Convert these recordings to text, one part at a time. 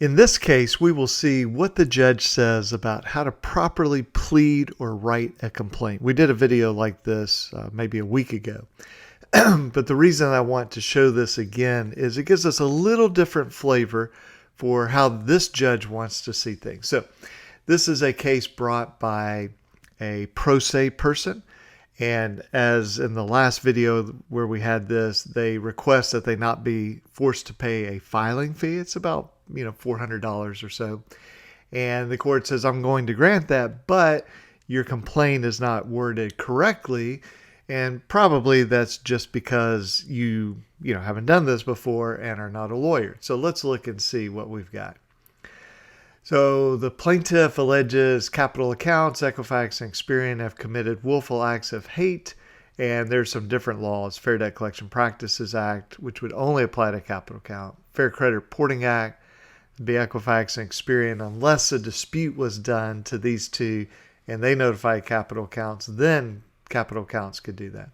In this case, we will see what the judge says about how to properly plead or write a complaint. We did a video like this maybe a week ago. But the reason I want to show this again is it gives us a little different flavor for how this judge wants to see things. So this is a case brought by a pro se person. And as in the last video where we had this, they request that they not be forced to pay a filing fee. It's about, $400 or so. And the court says, I'm going to grant that, but your complaint is not worded correctly. And probably that's just because you haven't done this before and are not a lawyer. So let's look and see what we've got. So the plaintiff alleges capital accounts, Equifax, and Experian have committed willful acts of hate. And there's some different laws. Fair Debt Collection Practices Act, which would only apply to capital account. Fair Credit Reporting Act, be Equifax and Experian, unless a dispute was done to these two and they notify capital accounts, then capital accounts could do that.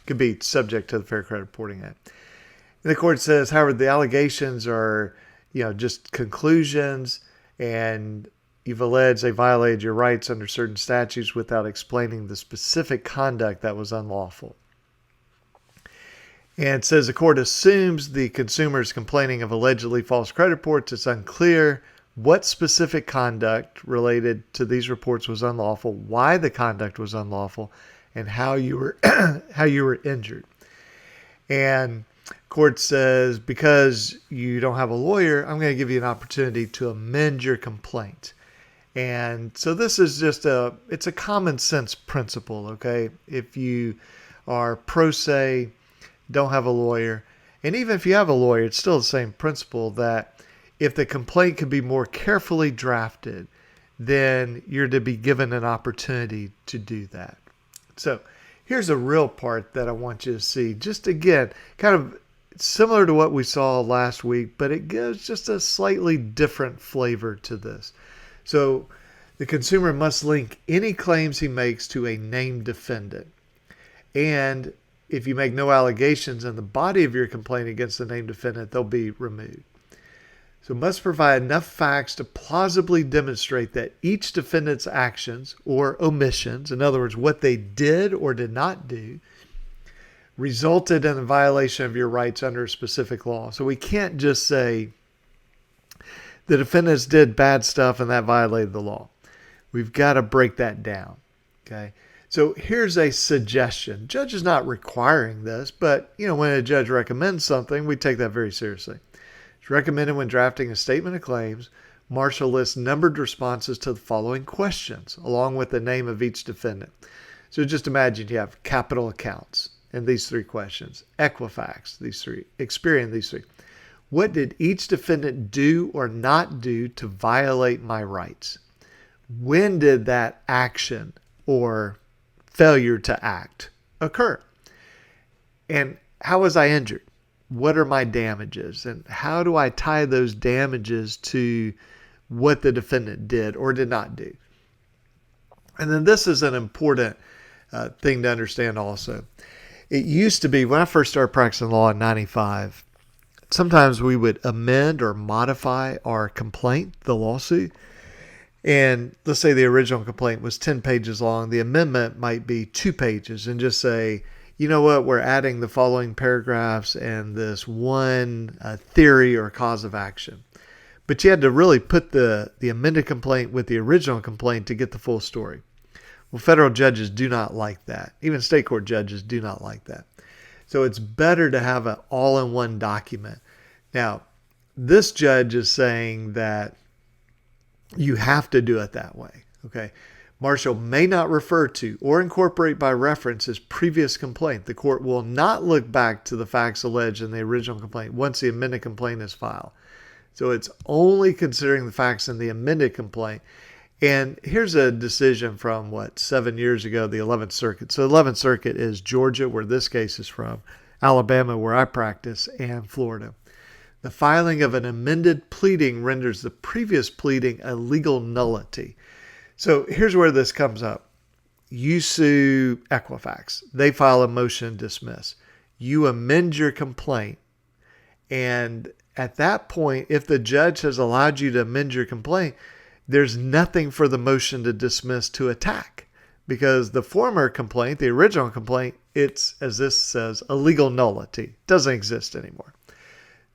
Could be subject to the Fair Credit Reporting Act. And the court says, however, the allegations are, just conclusions, and you've alleged they violated your rights under certain statutes without explaining the specific conduct that was unlawful. And it says the court assumes the consumer is complaining of allegedly false credit reports. It's unclear what specific conduct related to these reports was unlawful, why the conduct was unlawful, and how you were injured. And court says, because you don't have a lawyer, I'm going to give you an opportunity to amend your complaint. And so this is just it's a common sense principle, okay? If you are pro se, don't have a lawyer, and even if you have a lawyer, it's still the same principle that if the complaint could be more carefully drafted, then you're to be given an opportunity to do that. So here's a real part that I want you to see. Just again, kind of similar to what we saw last week, but it gives just a slightly different flavor to this. So the consumer must link any claims he makes to a named defendant. And if you make no allegations in the body of your complaint against the named defendant, they'll be removed. So must provide enough facts to plausibly demonstrate that each defendant's actions or omissions, in other words, what they did or did not do, resulted in a violation of your rights under a specific law. So we can't just say the defendants did bad stuff and that violated the law. We've got to break that down. Okay. So here's a suggestion. Judge is not requiring this, but when a judge recommends something, we take that very seriously. It's recommended when drafting a statement of claims, Marshall lists numbered responses to the following questions, along with the name of each defendant. So just imagine you have capital accounts and these three questions, Equifax, these three, Experian, these three. What did each defendant do or not do to violate my rights? When did that action or failure to act occur? And how was I injured? What are my damages? And how do I tie those damages to what the defendant did or did not do? And then this is an important thing to understand also. It used to be, when I first started practicing law in 95, sometimes we would amend or modify our complaint, the lawsuit. And let's say the original complaint was 10 pages long. The amendment might be 2 pages and just say, you know what, we're adding the following paragraphs and this one theory or cause of action. But you had to really put the amended complaint with the original complaint to get the full story. Well, federal judges do not like that. Even state court judges do not like that. So it's better to have an all-in-one document. Now, this judge is saying that you have to do it that way. Okay. Marshall may not refer to or incorporate by reference his previous complaint. The court will not look back to the facts alleged in the original complaint once the amended complaint is filed. So it's only considering the facts in the amended complaint. And here's a decision from 7 years ago, the 11th Circuit. So the 11th Circuit is Georgia, where this case is from, Alabama, where I practice, and Florida. The filing of an amended pleading renders the previous pleading a legal nullity. So here's where this comes up. You sue Equifax. They file a motion to dismiss. You amend your complaint, and at that point, if the judge has allowed you to amend your complaint, there's nothing for the motion to dismiss to attack, because the former complaint, the original complaint, it's, as this says, a legal nullity. It doesn't exist anymore.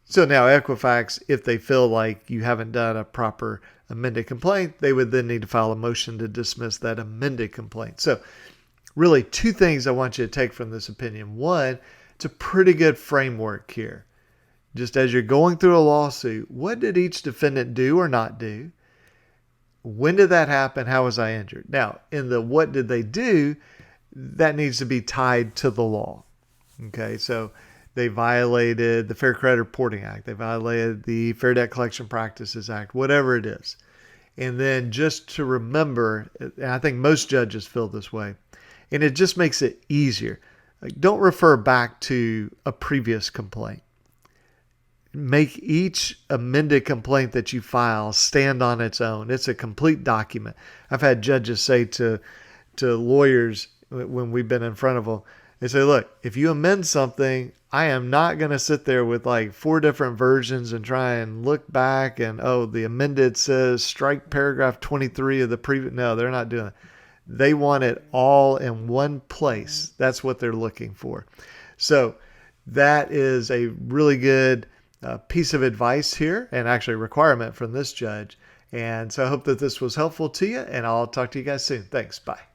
So now Equifax, if they feel like you haven't done a proper amended complaint, they would then need to file a motion to dismiss that amended complaint. So really two things I want you to take from this opinion. One, it's a pretty good framework here. Just as you're going through a lawsuit, what did each defendant do or not do? When did that happen? How was I injured? Now, in the what did they do, that needs to be tied to the law. Okay, so they violated the Fair Credit Reporting Act. They violated the Fair Debt Collection Practices Act, whatever it is. And then just to remember, and I think most judges feel this way, and it just makes it easier. Like, don't refer back to a previous complaint. Make each amended complaint that you file stand on its own. It's a complete document. I've had judges say to lawyers when we've been in front of them, they say, look, if you amend something, I am not going to sit there with like 4 different versions and try and look back and, oh, the amended says strike paragraph 23 of the previous. No, they're not doing it. They want it all in one place. That's what they're looking for. So that is a really good piece of advice here, and actually a requirement from this judge. And so I hope that this was helpful to you, and I'll talk to you guys soon. Thanks. Bye.